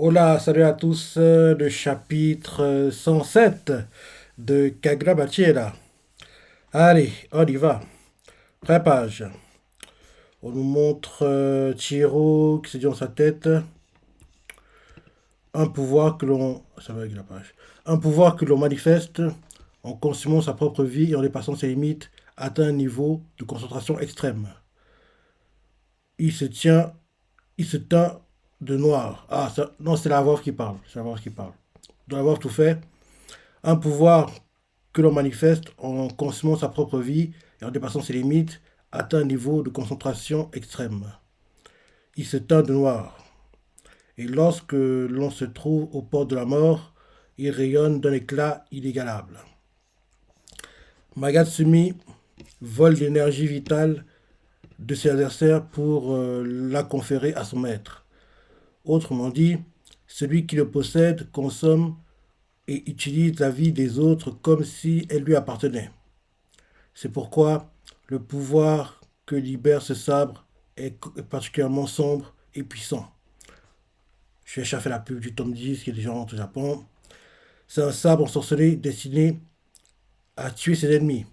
Hola, salut à tous, le chapitre 107 de Kagra Bachela. Allez, on y va. Pré-page. On nous montre Chiro qui se dit dans sa tête un pouvoir que l'on. Ça va avec la page. Un pouvoir que l'on manifeste en consumant sa propre vie et en dépassant ses limites atteint un niveau de concentration extrême. Il se tient, il se teint de noir. Ah, non, c'est la voix qui parle. C'est la voix qui parle. Dans la voix tout fait. Un pouvoir que l'on manifeste en consumant sa propre vie et en dépassant ses limites atteint un niveau de concentration extrême. Il se teint de noir. Et lorsque l'on se trouve aux portes de la mort, il rayonne d'un éclat inégalable. Magatsumi vole l'énergie vitale de ses adversaires pour la conférer à son maître. Autrement dit, celui qui le possède consomme et utilise la vie des autres comme si elle lui appartenait. C'est pourquoi le pouvoir que libère ce sabre est particulièrement sombre et puissant. Je vais échaffer la pub du tome 10 qui est déjà au Japon. C'est un sabre ensorcelé destiné à tuer ses ennemis.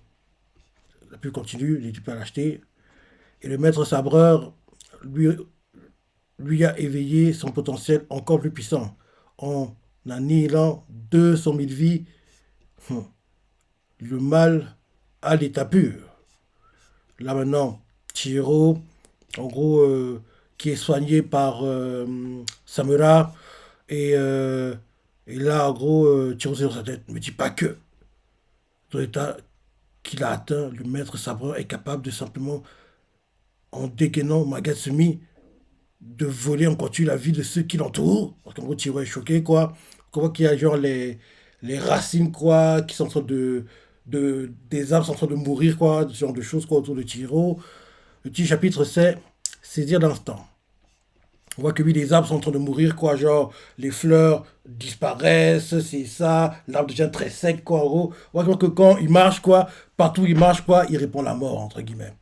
La pub continue, tu peux l'acheter. Et le maître sabreur lui a éveillé son potentiel encore plus puissant en annihilant 200 000 vies. Le mal à l'état pur. Là maintenant, Chihiro, en gros, qui est soigné par Samura. Et, euh, et là, en gros, Chihiro c'est dans sa tête. Ne me dis pas que, dans l'état qu'il a atteint, le maître sabreur est capable de simplement, en dégainant Magatsumi, de voler en continu la vie de ceux qui l'entourent. Parce qu'en gros, Chihiro est choqué, quoi. On voit qu'il y a genre les racines, quoi, qui sont en train des arbres sont en train de mourir, quoi, ce genre de choses, quoi, autour de Chihiro. Le petit chapitre, c'est saisir l'instant. On voit que oui, les arbres sont en train de mourir, quoi. Genre, les fleurs disparaissent, c'est ça. L'arbre devient très sec, quoi. En gros, on voit que quand il marche, quoi, partout où il marche, quoi, il répond la mort, entre guillemets.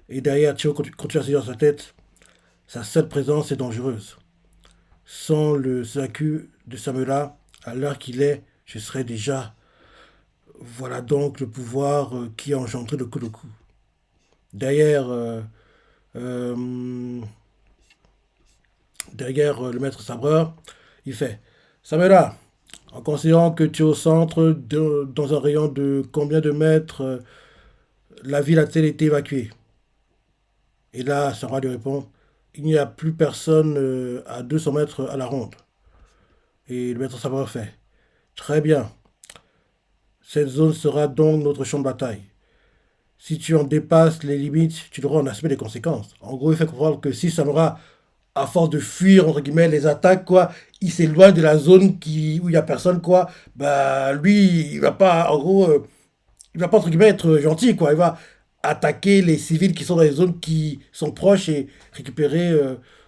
Et derrière, Tio continue à se dire dans sa tête, sa seule présence est dangereuse. Sans le Saku de Samura, à l'heure qu'il est, je serais déjà. Voilà donc le pouvoir qui a engendré le Kuroku. Derrière, euh, le maître sabreur, il fait Samura, en considérant que tu es au centre, dans un rayon de combien de mètres la ville a-t-elle été évacuée? Et là, Samura lui répond il n'y a plus personne à 200 mètres à la ronde. Et le maître sabreur fait très bien, cette zone sera donc notre champ de bataille. Si tu en dépasses les limites, tu devras en assumer les conséquences. En gros, il fait comprendre que si Samura à force de fuir, entre guillemets, les attaques, quoi, il s'éloigne de la zone où il n'y a personne, quoi, bah, lui, il va pas, en gros, il va pas, entre guillemets, être gentil, quoi. Il va attaquer les civils qui sont dans les zones qui sont proches et récupérer,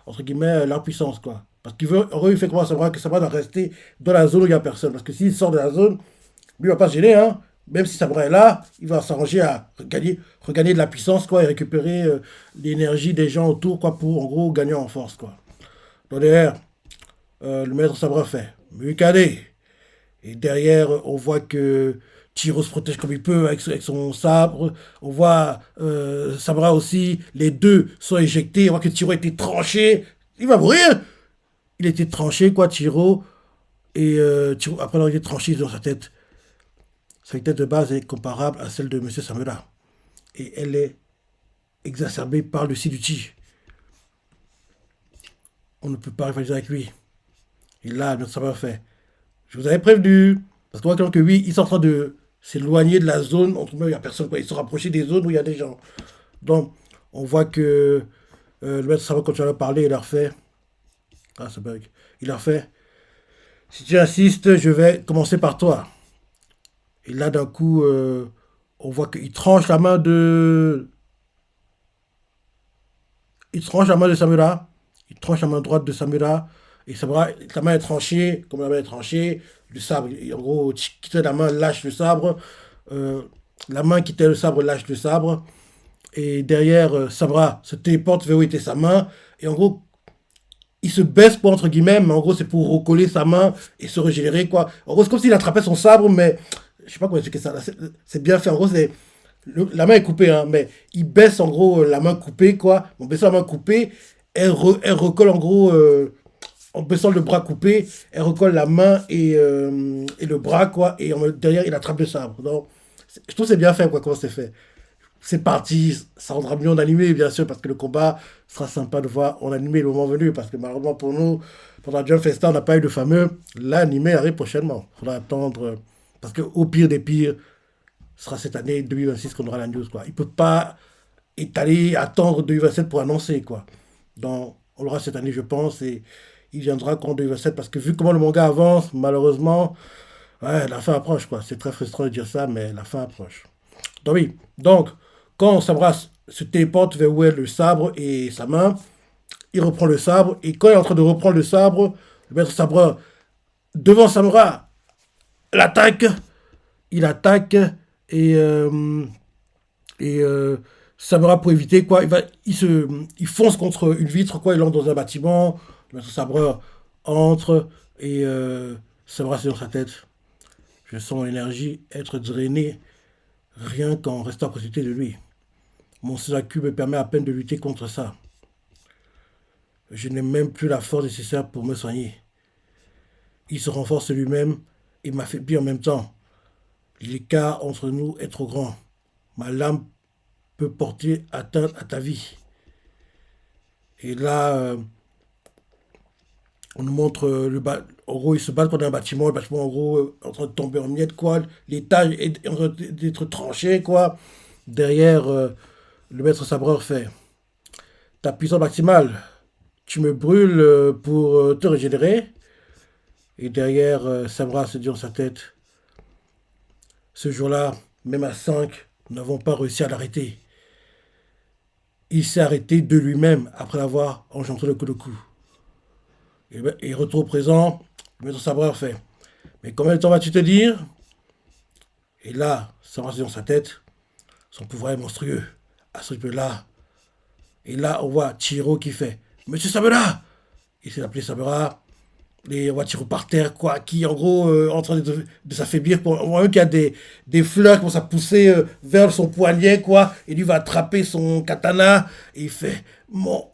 entre guillemets, leur puissance, quoi. Parce qu'il veut, en gros, il fait comment savoir que ça va rester dans la zone où il n'y a personne. Parce que s'il sort de la zone, lui, il va pas se gêner, hein. Même si Sabra est là, il va s'arranger à regagner de la puissance, quoi, et récupérer l'énergie des gens autour, quoi, pour, en gros, gagner en force, quoi. Dans derrière, le maître Sabra fait Mukade. Et derrière, on voit que Tiro se protège comme il peut avec son sabre. On voit Sabra aussi, les deux sont éjectés. On voit que Tiro a été tranché. Il va mourir. Il a été tranché, quoi, Tiro. Et Tiro, après avoir été tranché dans sa tête, sa tête de base est comparable à celle de Monsieur Samura. Et elle est exacerbée par le Siduchi. On ne peut pas rivaliser avec lui. Et là, notre Samura fait je vous avais prévenu. Parce qu'on voit que oui, ils sont en train de s'éloigner de la zone entre eux, il n'y a personne. Quoi. Ils se rapprochent des zones où il y a des gens. Donc, on voit que le maître Samura continue à parler et leur fait ah, ce bug. Il leur fait si tu insistes, je vais commencer par toi. Et là, d'un coup, on voit qu'il tranche la main de. Il tranche la main de Samura. Il tranche la main droite de Samura. Et Samura, sa main est tranchée. Comme la main est tranchée, le sabre, en gros, qui tient la main lâche le sabre. Euh, la main qui tient le sabre lâche le sabre. Et derrière, Samura se téléporte vers où était sa main. Et en gros, il se baisse, quoi, entre guillemets, mais en gros, c'est pour recoller sa main et se régénérer, quoi. En gros, c'est comme s'il attrapait son sabre, mais je sais pas comment expliquer ça. C'est bien fait. En gros, la main est coupée, hein, mais il baisse, en gros, la main coupée, quoi. En baissant la main coupée, elle recolle, en gros, en baissant le bras coupé, elle recolle la main et le bras, quoi. Et derrière, il attrape le sabre. Donc, je trouve que c'est bien fait, quoi, comment c'est fait. C'est parti, ça rendra mieux en animé, bien sûr, parce que le combat sera sympa de voir en animé le moment venu, parce que malheureusement pour nous, pendant Jump Festa, on n'a pas eu de fameux. L'animé arrive prochainement. Il faudra attendre, parce que au pire des pires, ce sera cette année 2026 qu'on aura la news, quoi. Il ne peut pas étaler, attendre 2027 pour annoncer, quoi. Donc, on l'aura cette année, je pense, et il viendra qu'en 2027, parce que vu comment le manga avance, malheureusement, ouais, la fin approche, quoi. C'est très frustrant de dire ça, mais la fin approche. Donc oui, donc quand Samra se téléporte vers où est le sabre et sa main, il reprend le sabre, et quand il est en train de reprendre le sabre, le maître sabreur, devant Samura, l'attaque, il attaque, et, euh, et Samura, pour éviter, quoi, il fonce contre une vitre, quoi, il entre dans un bâtiment, le maître sabreur entre, et Samura, c'est dans sa tête. Je sens mon énergie être drainée rien qu'en restant à côté de lui. Mon Suzaku me permet à peine de lutter contre ça. Je n'ai même plus la force nécessaire pour me soigner. Il se renforce lui-même et m'affaiblit en même temps. L'écart entre nous est trop grand. Ma lame peut porter atteinte à ta vie. Et là, on nous montre en gros, ils se battent contre un bâtiment. Le bâtiment, en gros, est en train de tomber en miettes, quoi. L'étage est en train d'être tranché, quoi. Derrière, le maître sabreur fait ta puissance maximale. Tu me brûles pour te régénérer. Et derrière, Samra se dit dans sa tête, ce jour-là, même à 5, nous n'avons pas réussi à l'arrêter. Il s'est arrêté de lui-même après avoir engendré le coup de cou. Et retour au présent, le maître sabreur fait, mais combien de temps vas-tu te dire? Et là, Samra se dit dans sa tête, son pouvoir est monstrueux. À ce rythme-là. Et là, on voit Chiro qui fait, Monsieur Sabera! Il s'est appelé Sabera. Les voitures par terre, quoi, qui en gros en train de s'affaiblir. On voit même qu'il y a des fleurs qui commencent à pousser vers son poignet, quoi, et lui va attraper son katana, et il fait mon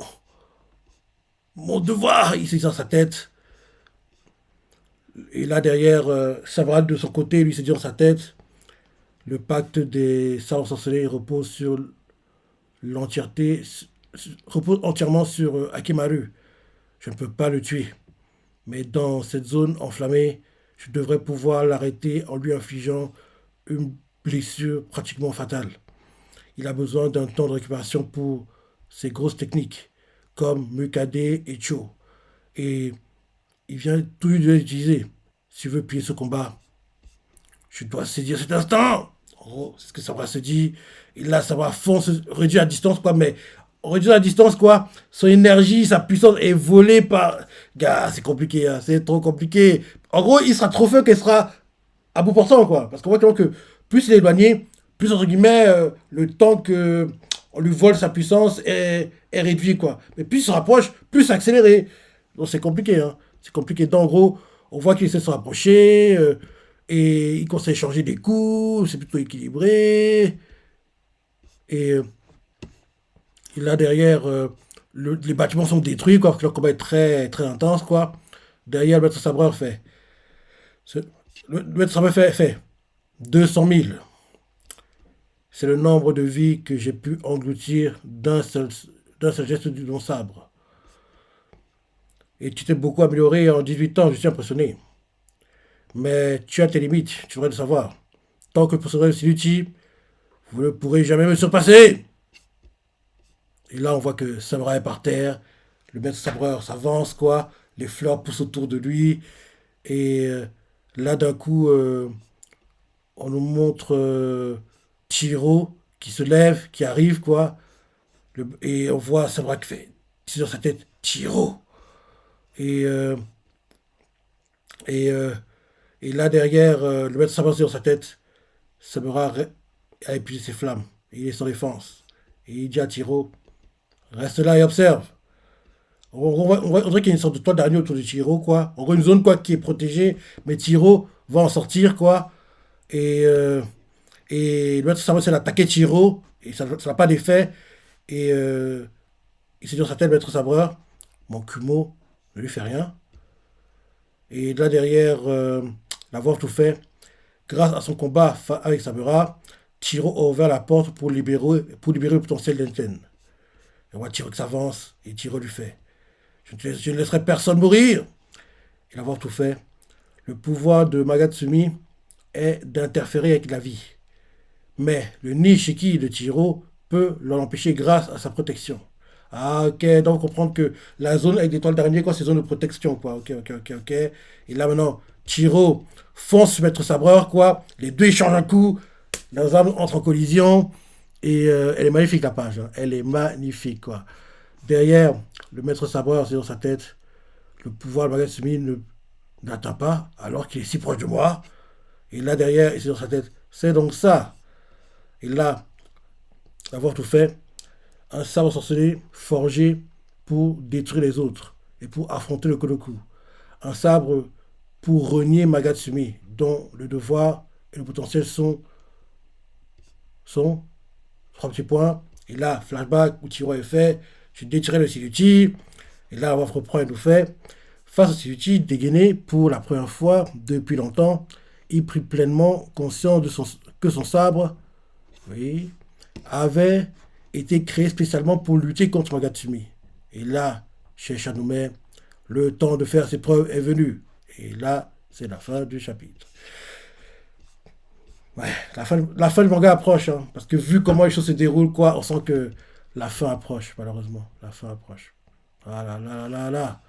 devoir, il s'est dans sa tête. Et là derrière, Sabra de son côté, lui s'est dit dans sa tête, le pacte des savants sorcelés repose sur l'entièreté, repose entièrement sur Akemaru. Je ne peux pas le tuer. Mais dans cette zone enflammée, je devrais pouvoir l'arrêter en lui infligeant une blessure pratiquement fatale. Il a besoin d'un temps de récupération pour ses grosses techniques, comme Mukade et Cho. Et il vient tout lui utiliser. S'il veut plier ce combat, je dois saisir cet instant. Oh, c'est ce que ça va se dire. Et là, ça va fond se réduire à distance, quoi. Mais en réduisant la distance, quoi, son énergie, sa puissance est volée par. Gars, c'est compliqué, hein, c'est trop compliqué. En gros, il sera trop feu qu'il sera à bout portant, quoi. Parce qu'on voit que plus il est éloigné, plus, entre guillemets, le temps que on lui vole sa puissance est réduit, quoi. Mais plus il se rapproche, plus c'est accéléré. Donc c'est compliqué, hein. C'est compliqué. Donc, en gros, on voit qu'il essaie de se rapprocher. Et il conseille de changer des coups, c'est plutôt équilibré. Et, et là derrière, les bâtiments sont détruits, quoi, parce que le combat est très, très intense, quoi. Derrière, le maître sabreur fait. ce- le maître sabreur fait 200 000. C'est le nombre de vies que j'ai pu engloutir d'un seul geste du long sabre. Et tu t'es beaucoup amélioré en 18 ans, je suis impressionné. Mais tu as tes limites, tu devrais le savoir. Tant que pour ce Sinuti, vous ne pourrez jamais me surpasser. Et là, on voit que Samura est par terre. Le maître sabreur s'avance, quoi. Les fleurs poussent autour de lui. Et là, d'un coup, on nous montre Chiro qui se lève, qui arrive, quoi. Et on voit Samura qui fait, c'est dans sa tête, Chiro. Et, euh, et, euh, et là, derrière, le maître sabreur, c'est dans sa tête. Samura a épuisé ses flammes. Et il est sans défense. Et il dit à Chiro, reste là et observe. On dirait qu'il y a une sorte de toile d'araignée autour de Chihiro, quoi. En gros, une zone, quoi, qui est protégée, mais Chihiro va en sortir, quoi. Et, euh, et le maître Sabre essaie d'attaquer Chihiro, et ça n'a pas d'effet. Et il se dit dans sa tête, maître Sabreur, mon Kumo ne lui fait rien. Et là, derrière, l'avoir tout fait, grâce à son combat avec Samura, Chihiro a ouvert la porte pour libérer le potentiel d'Enten. Et on voit Chihiro qui s'avance, et Chihiro lui fait, je ne laisserai personne mourir. Et l'avoir tout fait, le pouvoir de Magatsumi est d'interférer avec la vie. Mais le Nishiki de Chihiro peut l'en empêcher grâce à sa protection. Ah, ok, donc comprendre que la zone avec l'étoile d'araignée, quoi, c'est zone de protection, quoi. Ok, ok, ok, ok. Et là maintenant, Chihiro fonce sur Maître Sabreur, quoi. Les deux échangent un coup, leurs armes entrent en collision. Et elle est magnifique, la page, hein. Elle est magnifique, quoi. Derrière, le Maître Sabreur, c'est dans sa tête. Le pouvoir de Magatsumi ne n'atteint pas, alors qu'il est si proche de moi. Et là, derrière, c'est dans sa tête. C'est donc ça. Et là, avoir tout fait, un sabre sorcelé forgé pour détruire les autres et pour affronter le Kodoku. Un sabre pour renier Magatsumi, dont le devoir et le potentiel sont trois petits points. Et là, flashback où Tiro est fait, je détiré le Siluti. Et là, on reprend et nous fait. Face au Siluti, dégainé pour la première fois depuis longtemps, il prit pleinement conscience que son sabre, oui, avait été créé spécialement pour lutter contre Magatsumi. Et là, chez Shanoume, le temps de faire ses preuves est venu. Et là, c'est la fin du chapitre. Ouais, la fin du manga approche, hein, parce que vu comment les choses se déroulent, quoi, on sent que la fin approche, malheureusement. La fin approche. Ah là là là là là.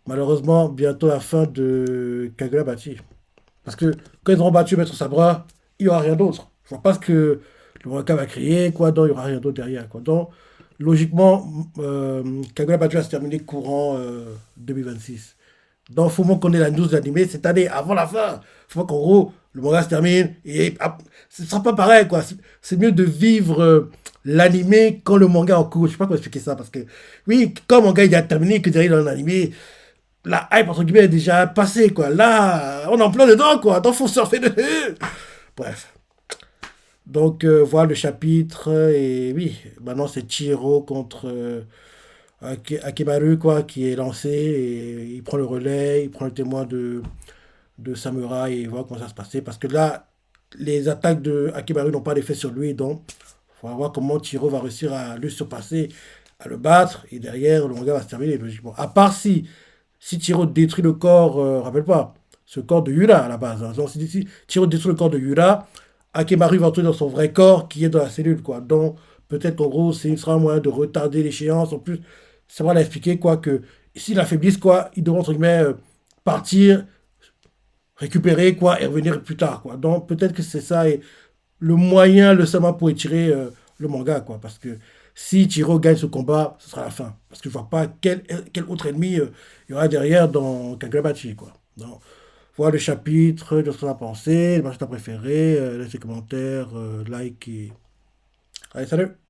Malheureusement, bientôt la fin de Kagura Bachi. Parce que quand ils auront battu Maître Sabra, il n'y aura rien d'autre. Je vois pas ce que le manga va créer, quoi, donc il n'y aura rien d'autre derrière, quoi. Donc, logiquement, Kagura Bachi va se terminer courant 2026. Donc, il faut moins qu'on ait la news de l'animé cette année, avant la fin. Il faut pas qu'en gros, le manga se termine et ce ne sera pas pareil, quoi. C'est mieux de vivre l'animé quand le manga est en cours. Je sais pas comment expliquer ça, parce que, oui, quand le manga il a terminé, que derrière dans l'animé, la hype, entre guillemets, est déjà passée, quoi. Là, on est en plein dedans, quoi. Donc, faut surfer dessus. Bref. Donc, voilà le chapitre. Et oui, maintenant, c'est Chihiro contre Akemaru, quoi, qui est lancé. Et il prend le relais, il prend le témoin de Samurai et voir comment ça se passait. Parce que là, les attaques de Akemaru n'ont pas d'effet sur lui. Donc, il faut voir comment Chihiro va réussir à le surpasser, à le battre. Et derrière, le manga va se terminer, logiquement. À part si Chihiro détruit le corps, rappelle pas, ce corps de Yura à la base, hein. Donc, si Chihiro détruit le corps de Yura, Akemaru va entrer dans son vrai corps qui est dans la cellule, quoi. Donc, peut-être qu'en gros, ce sera un moyen de retarder l'échéance. En plus, ça va l'expliquer, quoi, que s'il affaiblisse, quoi, il devra, entre guillemets, partir, récupérer, quoi, et revenir plus tard, quoi. Donc, peut-être que c'est ça, et le moyen, le seul moyen pour étirer le manga, quoi. Parce que si Chihiro gagne ce combat, ce sera la fin. Parce que je vois pas quel autre ennemi il y aura derrière dans Kagurabachi, quoi. Donc, voilà le chapitre, de ce qu'on a pensé, le machin préféré, laissez des commentaires, like et... Allez, salut!